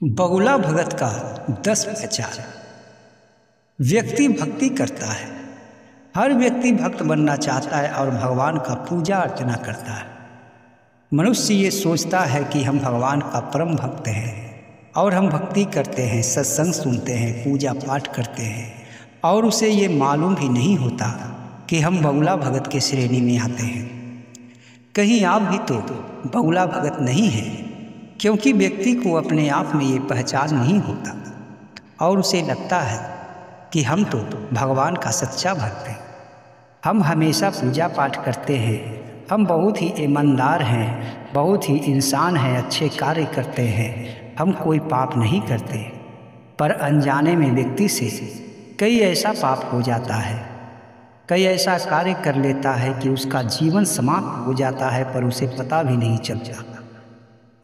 बगुला भगत का 10 पहचान। व्यक्ति भक्ति करता है। हर व्यक्ति भक्त बनना चाहता है और भगवान का पूजा अर्चना करता है। मनुष्य ये सोचता है कि हम भगवान का परम भक्त हैं और हम भक्ति करते हैं, सत्संग सुनते हैं, पूजा पाठ करते हैं, और उसे ये मालूम भी नहीं होता कि हम बगुला भगत के श्रेणी में आते हैं। कहीं आप भी तो बगुला भगत नहीं हैं, क्योंकि व्यक्ति को अपने आप में ये पहचान नहीं होता और उसे लगता है कि हम तो भगवान का सच्चा भक्त हैं। हम हमेशा पूजा पाठ करते हैं, हम बहुत ही ईमानदार हैं, बहुत ही इंसान हैं, अच्छे कार्य करते हैं, हम कोई पाप नहीं करते। पर अनजाने में व्यक्ति से कई ऐसा पाप हो जाता है, कई ऐसा कार्य कर लेता है कि उसका जीवन समाप्त हो जाता है, पर उसे पता भी नहीं चलता।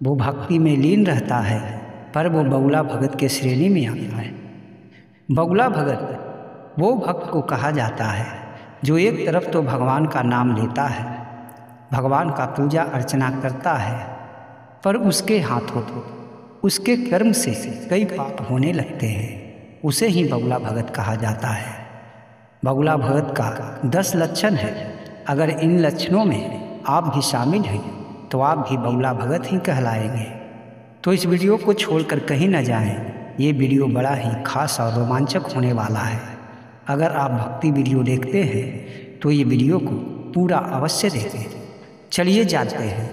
वो भक्ति में लीन रहता है, पर वो बगुला भगत के श्रेणी में आता है। बगुला भगत वो भक्त को कहा जाता है जो एक तरफ तो भगवान का नाम लेता है, भगवान का पूजा अर्चना करता है, पर उसके हाथों उसके कर्म से कई पाप होने लगते हैं। उसे ही बगुला भगत कहा जाता है। बगुला भगत का 10 लक्षण है। अगर इन लक्षणों में आप भी शामिल हैं तो आप भी बगुला भगत ही कहलाएंगे। तो इस वीडियो को छोड़कर कहीं न जाएं। ये वीडियो बड़ा ही खास और रोमांचक होने वाला है। अगर आप भक्ति वीडियो देखते हैं तो ये वीडियो को पूरा अवश्य देखें। चलिए जानते हैं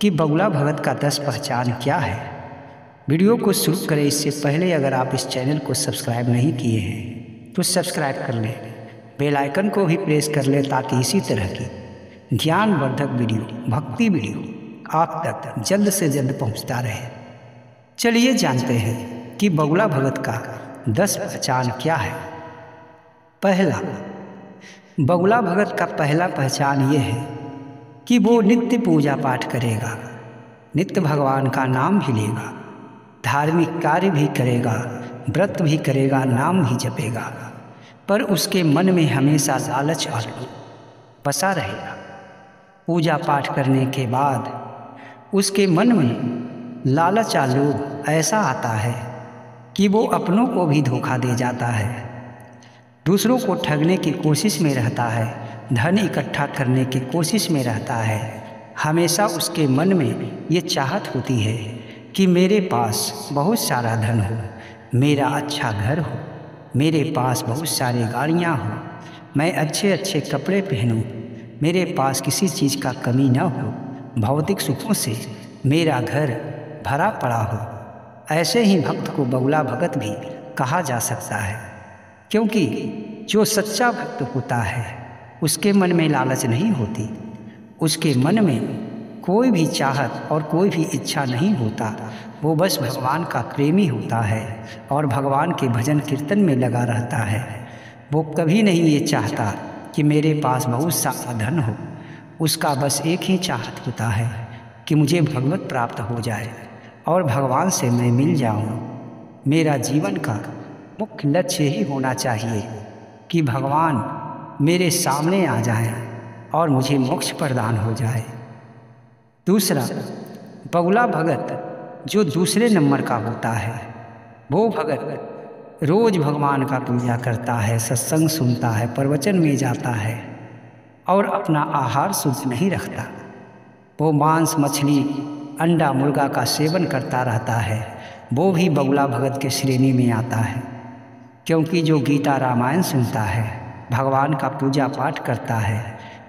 कि बगुला भगत का 10 पहचान क्या है। वीडियो को शुरू करें इससे पहले अगर आप इस चैनल को सब्सक्राइब नहीं किए हैं तो सब्सक्राइब कर लें, बेल आइकन को भी प्रेस कर लें ताकि इसी तरह की ज्ञानवर्धक वीडियो, भक्ति वीडियो आप तक जल्द से जल्द पहुंचता रहे। चलिए जानते हैं कि बगुला भगत का 10 पहचान क्या है। पहला, बगुला भगत का पहला पहचान ये है कि वो नित्य पूजा पाठ करेगा, नित्य भगवान का नाम भी लेगा, धार्मिक कार्य भी करेगा, व्रत भी करेगा, नाम भी जपेगा, पर उसके मन में हमेशा लालच और बसा रहेगा। पूजा पाठ करने के बाद उसके मन में लालच और लोभ ऐसा आता है कि वो अपनों को भी धोखा दे जाता है, दूसरों को ठगने की कोशिश में रहता है, धन इकट्ठा करने की कोशिश में रहता है। हमेशा उसके मन में ये चाहत होती है कि मेरे पास बहुत सारा धन हो, मेरा अच्छा घर हो, मेरे पास बहुत सारी गाड़ियाँ हो, मैं अच्छे अच्छे कपड़े पहनूं, मेरे पास किसी चीज़ का कमी न हो, भौतिक सुखों से मेरा घर भरा पड़ा हो। ऐसे ही भक्त को बगुला भगत भी कहा जा सकता है, क्योंकि जो सच्चा भक्त होता है उसके मन में लालच नहीं होती, उसके मन में कोई भी चाहत और कोई भी इच्छा नहीं होता। वो बस भगवान का प्रेमी होता है और भगवान के भजन कीर्तन में लगा रहता है। वो कभी नहीं ये चाहता कि मेरे पास बहुत सारा धन हो। उसका बस एक ही चाहत होता है कि मुझे भगवत प्राप्त हो जाए और भगवान से मैं मिल जाऊं। मेरा जीवन का मुख्य लक्ष्य ही होना चाहिए कि भगवान मेरे सामने आ जाएं और मुझे मोक्ष प्रदान हो जाए। दूसरा, बगुला भगत जो दूसरे नंबर का होता है, वो भगत रोज भगवान का पूजा करता है, सत्संग सुनता है, प्रवचन में जाता है और अपना आहार शुद्ध नहीं रखता। वो मांस, मछली, अंडा, मुर्गा का सेवन करता रहता है। वो भी बगुला भगत के श्रेणी में आता है, क्योंकि जो गीता रामायण सुनता है, भगवान का पूजा पाठ करता है,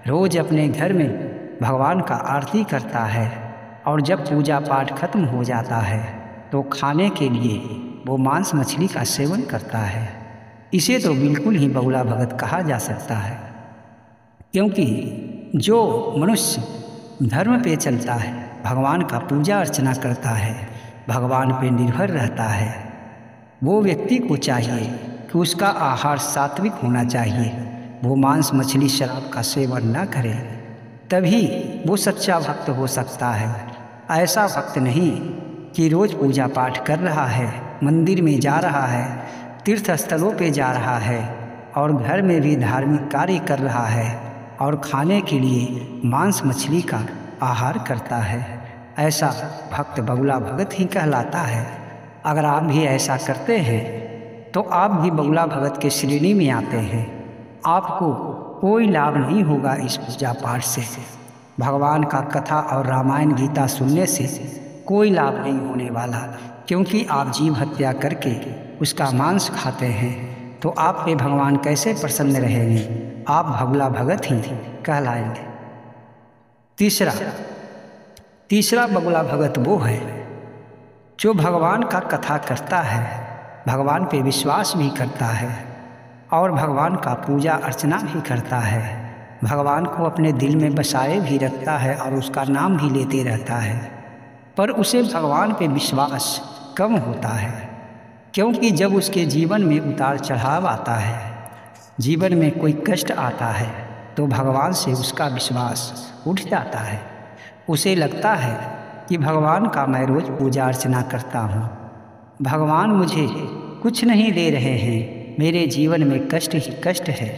रोज अपने घर में भगवान का आरती करता है, और जब पूजा पाठ खत्म हो जाता है तो खाने के लिए वो मांस मछली का सेवन करता है। इसे तो बिल्कुल ही बगुला भगत कहा जा सकता है, क्योंकि जो मनुष्य धर्म पे चलता है, भगवान का पूजा अर्चना करता है, भगवान पे निर्भर रहता है, वो व्यक्ति को चाहिए कि उसका आहार सात्विक होना चाहिए। वो मांस मछली शराब का सेवन न करे, तभी वो सच्चा भक्त हो सकता है। ऐसा भक्त नहीं कि रोज़ पूजा पाठ कर रहा है, मंदिर में जा रहा है, तीर्थ स्थलों पे जा रहा है और घर में भी धार्मिक कार्य कर रहा है और खाने के लिए मांस मछली का आहार करता है। ऐसा भक्त बगुला भगत ही कहलाता है। अगर आप भी ऐसा करते हैं तो आप भी बगुला भगत के श्रेणी में आते हैं। आपको कोई लाभ नहीं होगा इस पूजा पाठ से। भगवान का कथा और रामायण गीता सुनने से कोई लाभ नहीं होने वाला, क्योंकि आप जीव हत्या करके उसका मांस खाते हैं। तो आप पे भगवान कैसे प्रसन्न रहेंगे? आप बगुला भगत ही कहलाएंगे। तीसरा बगुला भगत वो है जो भगवान का कथा करता है, भगवान पे विश्वास भी करता है और भगवान का पूजा अर्चना भी करता है, भगवान को अपने दिल में बसाए भी रखता है और उसका नाम भी लेते रहता है। पर उसे भगवान पे विश्वास कम होता है, क्योंकि जब उसके जीवन में उतार चढ़ाव आता है, जीवन में कोई कष्ट आता है, तो भगवान से उसका विश्वास उठ जाता है। उसे लगता है कि भगवान का मैं रोज़ पूजा अर्चना करता हूँ, भगवान मुझे कुछ नहीं दे रहे हैं, मेरे जीवन में कष्ट ही कष्ट है।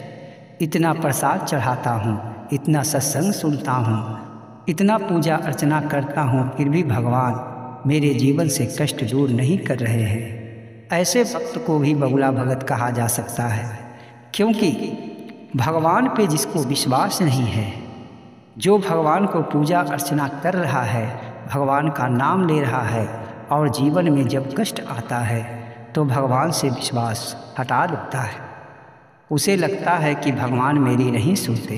इतना प्रसाद चढ़ाता हूँ, इतना सत्संग सुनता हूँ, इतना पूजा अर्चना करता हूँ, फिर भी भगवान मेरे जीवन से कष्ट दूर नहीं कर रहे हैं। ऐसे भक्त को भी बगुला भगत कहा जा सकता है, क्योंकि भगवान पे जिसको विश्वास नहीं है, जो भगवान को पूजा अर्चना कर रहा है, भगवान का नाम ले रहा है और जीवन में जब कष्ट आता है तो भगवान से विश्वास हटा देता है। उसे लगता है कि भगवान मेरी नहीं सुनते,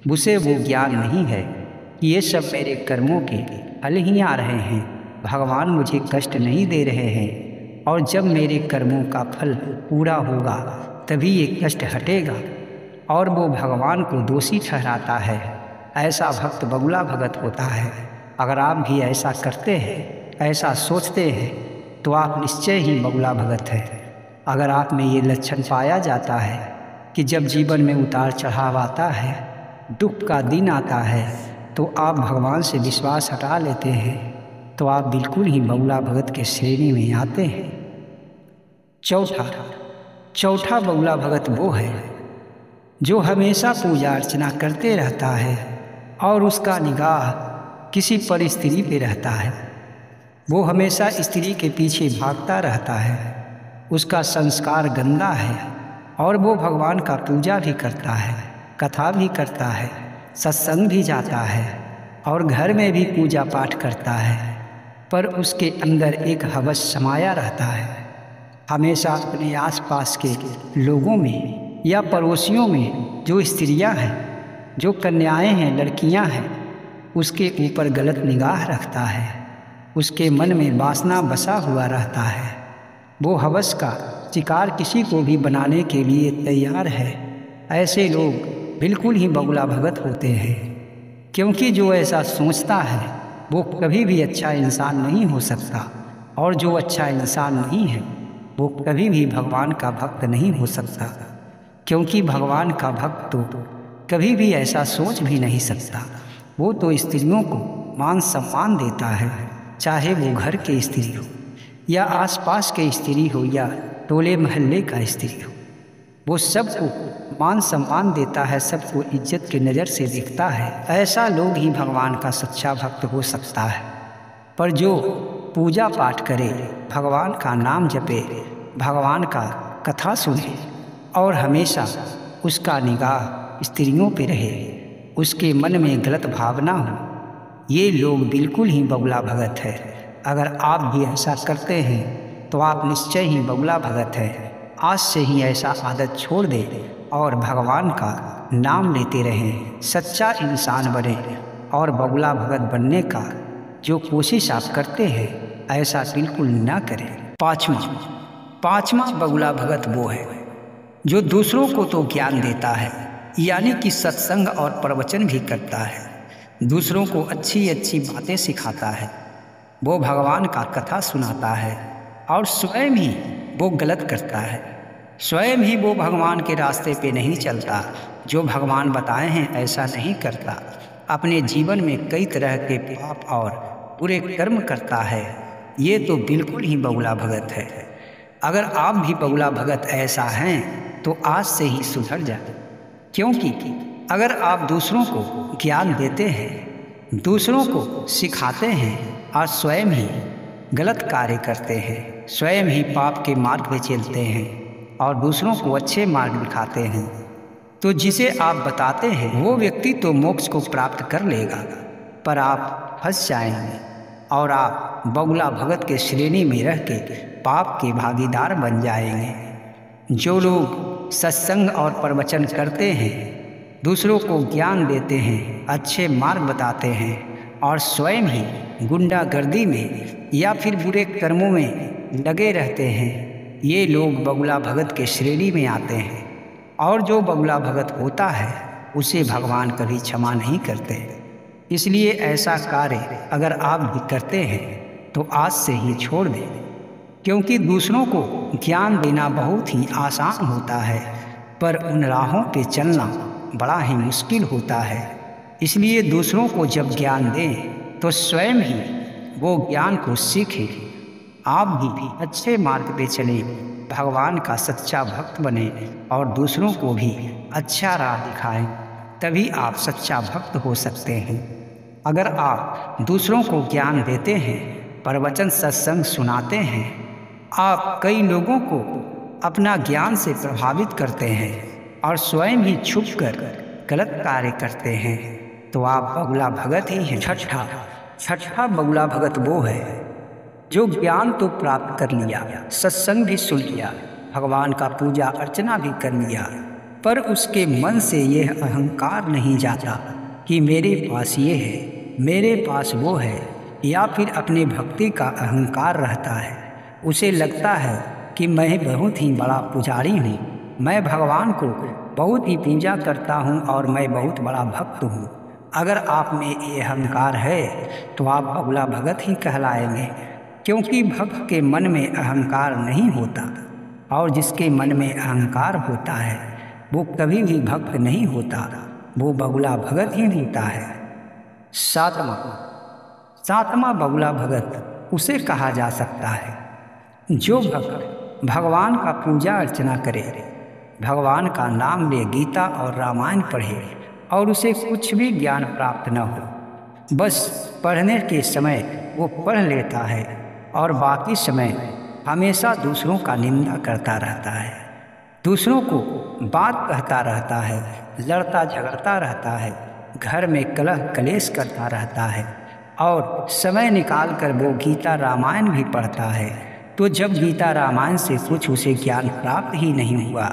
उसे वो ज्ञान नहीं है कि ये सब मेरे कर्मों के फल ही आ रहे हैं, भगवान मुझे कष्ट नहीं दे रहे हैं और जब मेरे कर्मों का फल पूरा होगा तभी ये कष्ट हटेगा, और वो भगवान को दोषी ठहराता है। ऐसा भक्त बगुला भगत होता है। अगर आप भी ऐसा करते हैं, ऐसा सोचते हैं, तो आप निश्चय ही बगुला भगत हैं। अगर आप में ये लक्षण पाया जाता है कि जब जीवन में उतार चढ़ाव आता है, दुख का दिन आता है, तो आप भगवान से विश्वास हटा लेते हैं, तो आप बिल्कुल ही बगुला भगत के श्रेणी में आते हैं। चौथा बगुला भगत वो है जो हमेशा पूजा अर्चना करते रहता है और उसका निगाह किसी पर स्त्री पे रहता है। वो हमेशा स्त्री के पीछे भागता रहता है, उसका संस्कार गंदा है और वो भगवान का पूजा भी करता है, कथा भी करता है, सत्संग भी जाता है और घर में भी पूजा पाठ करता है, पर उसके अंदर एक हवस समाया रहता है। हमेशा अपने आसपास के लोगों में या पड़ोसियों में जो स्त्रियां हैं, जो कन्याएं हैं, लड़कियां हैं, उसके ऊपर गलत निगाह रखता है। उसके मन में वासना बसा हुआ रहता है। वो हवस का शिकार किसी को भी बनाने के लिए तैयार है। ऐसे लोग बिल्कुल ही बगुला भगत होते हैं, क्योंकि जो ऐसा सोचता है वो कभी भी अच्छा इंसान नहीं हो सकता, और जो अच्छा इंसान नहीं है वो कभी भी भगवान का भक्त नहीं हो सकता, क्योंकि भगवान का भक्त तो कभी भी ऐसा सोच भी नहीं सकता। वो तो स्त्रियों को मान सम्मान देता है, चाहे वो घर के स्त्री हो या आसपास के स्त्री हो या टोले मोहल्ले का स्त्री हो। वो सबको मान सम्मान देता है, सबको इज्जत की नज़र से देखता है। ऐसा लोग ही भगवान का सच्चा भक्त हो सकता है। पर जो पूजा पाठ करे, भगवान का नाम जपे, भगवान का कथा सुने और हमेशा उसका निगाह स्त्रियों पे रहे, उसके मन में गलत भावना हो, ये लोग बिल्कुल ही बगुला भगत है। अगर आप भी ऐसा करते हैं तो आप निश्चय ही बगुला भगत है। आज से ही ऐसा आदत छोड़ दें और भगवान का नाम लेते रहें, सच्चा इंसान बने और बगुला भगत बनने का जो कोशिश आप करते हैं ऐसा बिल्कुल ना करें। पाँचवा बगुला भगत वो है जो दूसरों को तो ज्ञान देता है, यानी कि सत्संग और प्रवचन भी करता है, दूसरों को अच्छी अच्छी बातें सिखाता है, वो भगवान का कथा सुनाता है और स्वयं ही वो गलत करता है। स्वयं ही वो भगवान के रास्ते पे नहीं चलता, जो भगवान बताए हैं ऐसा नहीं करता, अपने जीवन में कई तरह के पाप और बुरे कर्म करता है। ये तो बिल्कुल ही बगुला भगत है। अगर आप भी बगुला भगत ऐसा हैं तो आज से ही सुधर जाए, क्योंकि अगर आप दूसरों को ज्ञान देते हैं, दूसरों को सिखाते हैं और स्वयं ही गलत कार्य करते हैं, स्वयं ही पाप के मार्ग पे चलते हैं और दूसरों को अच्छे मार्ग दिखाते हैं, तो जिसे आप बताते हैं वो व्यक्ति तो मोक्ष को प्राप्त कर लेगा, पर आप फंस जाएंगे और आप बगुला भगत के श्रेणी में रह के पाप के भागीदार बन जाएंगे। जो लोग सत्संग और प्रवचन करते हैं, दूसरों को ज्ञान देते हैं, अच्छे मार्ग बताते हैं और स्वयं ही गुंडागर्दी में या फिर बुरे कर्मों में लगे रहते हैं, ये लोग बगुला भगत के श्रेणी में आते हैं। और जो बगुला भगत होता है उसे भगवान कभी क्षमा नहीं करते। इसलिए ऐसा कार्य अगर आप भी करते हैं तो आज से ही छोड़ दें, क्योंकि दूसरों को ज्ञान देना बहुत ही आसान होता है, पर उन राहों पे चलना बड़ा ही मुश्किल होता है। इसलिए दूसरों को जब ज्ञान दें तो स्वयं ही वो ज्ञान को सीखें। आप भी अच्छे मार्ग पे चलें, भगवान का सच्चा भक्त बने और दूसरों को भी अच्छा राह दिखाएं, तभी आप सच्चा भक्त हो सकते हैं। अगर आप दूसरों को ज्ञान देते हैं, प्रवचन सत्संग सुनाते हैं, आप कई लोगों को अपना ज्ञान से प्रभावित करते हैं और स्वयं ही छुपकर गलत कार्य करते हैं, तो आप बगुला भगत ही हैं। छठा बगुला भगत वो है जो ज्ञान तो प्राप्त कर लिया, सत्संग भी सुन लिया, भगवान का पूजा अर्चना भी कर लिया, पर उसके मन से यह अहंकार नहीं जाता कि मेरे पास ये है, मेरे पास वो है, या फिर अपने भक्ति का अहंकार रहता है। उसे लगता है कि मैं बहुत ही बड़ा पुजारी हूँ, मैं भगवान को बहुत ही पूजा करता हूँ और मैं बहुत बड़ा भक्त हूँ। अगर आप में ये अहंकार है तो आप बगुला भगत ही कहलाएंगे, क्योंकि भक्त के मन में अहंकार नहीं होता और जिसके मन में अहंकार होता है वो कभी भी भक्त नहीं होता, वो बगुला भगत ही होता है। सातवां बगुला भगत उसे कहा जा सकता है जो भक्त भगवान का पूजा अर्चना करे, भगवान का नाम ले, गीता और रामायण पढ़े और उसे कुछ भी ज्ञान प्राप्त न हो, बस पढ़ने के समय वो पढ़ लेता है और बाकी समय हमेशा दूसरों का निंदा करता रहता है, दूसरों को बात कहता रहता है, लड़ता झगड़ता रहता है, घर में कलह कलेश करता रहता है और समय निकाल कर वो गीता रामायण भी पढ़ता है। तो जब गीता रामायण से कुछ उसे ज्ञान प्राप्त ही नहीं हुआ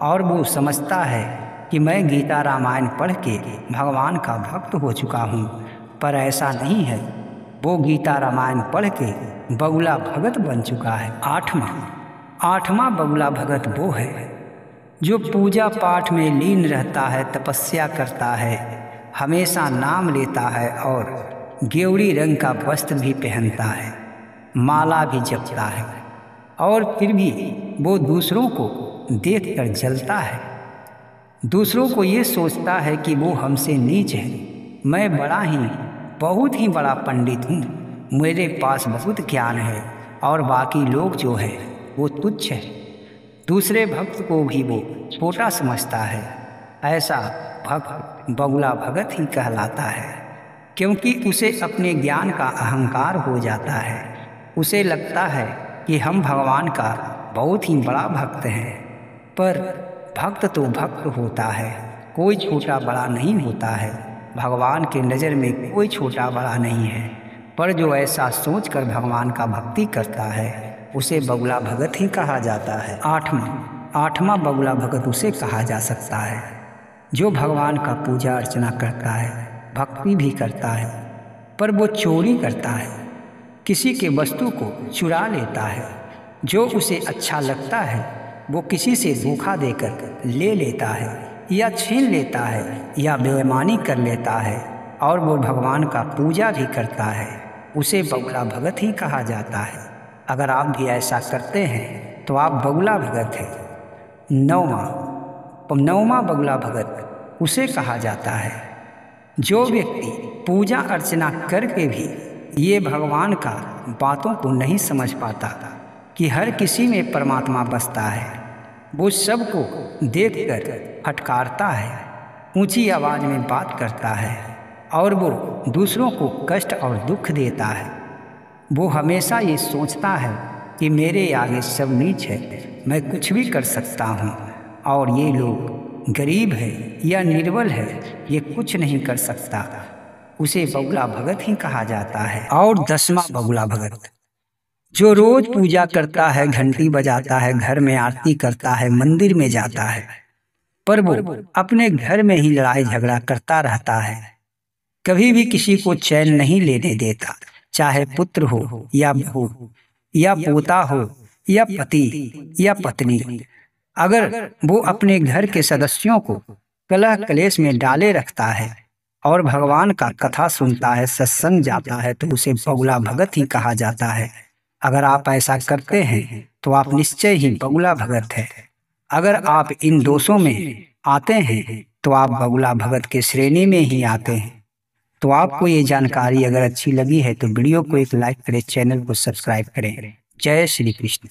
और वो समझता है कि मैं गीता रामायण पढ़ के भगवान का भक्त हो चुका हूँ, पर ऐसा नहीं है, वो गीता रामायण पढ़ के बगुला भगत बन चुका है। आठवां बगुला भगत वो है जो पूजा पाठ में लीन रहता है, तपस्या करता है, हमेशा नाम लेता है और गेवड़ी रंग का वस्त्र भी पहनता है, माला भी जपता है, और फिर भी वो दूसरों को देखकर जलता है। दूसरों को ये सोचता है कि वो हमसे नीच है, मैं बहुत ही बड़ा पंडित हूँ, मेरे पास बहुत ज्ञान है और बाकी लोग जो है वो तुच्छ है। दूसरे भक्त को भी वो छोटा समझता है। ऐसा भक्त बगुला भगत ही कहलाता है, क्योंकि उसे अपने ज्ञान का अहंकार हो जाता है। उसे लगता है कि हम भगवान का बहुत ही बड़ा भक्त हैं, पर भक्त तो भक्त होता है, कोई छोटा बड़ा नहीं होता है। भगवान के नज़र में कोई छोटा बड़ा नहीं है, पर जो ऐसा सोचकर भगवान का भक्ति करता है उसे बगुला भगत ही कहा जाता है। आठवां बगुला भगत उसे कहा जा सकता है जो भगवान का पूजा अर्चना करता है, भक्ति भी करता है, पर वो चोरी करता है, किसी के वस्तु को चुरा लेता है, जो उसे अच्छा लगता है वो किसी से धोखा देकर ले लेता है या छीन लेता है या बेईमानी कर लेता है, और वो भगवान का पूजा भी करता है, उसे बगुला भगत ही कहा जाता है। अगर आप भी ऐसा करते हैं तो आप बगुला भगत हैं। नौवां बगुला भगत उसे कहा जाता है जो व्यक्ति पूजा अर्चना करके भी ये भगवान का बातों को नहीं समझ पाता कि हर किसी में परमात्मा बसता है। वो सबको देखकर फटकारता है, ऊंची आवाज़ में बात करता है और वो दूसरों को कष्ट और दुख देता है। वो हमेशा ये सोचता है कि मेरे आगे सब नीच है, मैं कुछ भी कर सकता हूँ और ये लोग गरीब है या निर्बल है, ये कुछ नहीं कर सकता। उसे बगुला भगत ही कहा जाता है। और 10वां बगुला भगत, जो रोज पूजा करता है, घंटी बजाता है, घर में आरती करता है, मंदिर में जाता है, पर वो अपने घर में ही लड़ाई झगड़ा करता रहता है, कभी भी किसी को चैन नहीं लेने देता, चाहे पुत्र हो या बहू या पोता हो या पति या पत्नी। अगर वो अपने घर के सदस्यों को कलह कलेश में डाले रखता है और भगवान का कथा सुनता है, सत्संग जाता है, तो उसे बगुला भगत ही कहा जाता है। अगर आप ऐसा करते हैं तो आप निश्चय ही बगुला भगत है। अगर आप इन दोषों में आते हैं तो आप बगुला भगत के श्रेणी में ही आते हैं। तो आपको ये जानकारी अगर अच्छी लगी है तो वीडियो को एक लाइक करें, चैनल को सब्सक्राइब करें। जय श्री कृष्ण।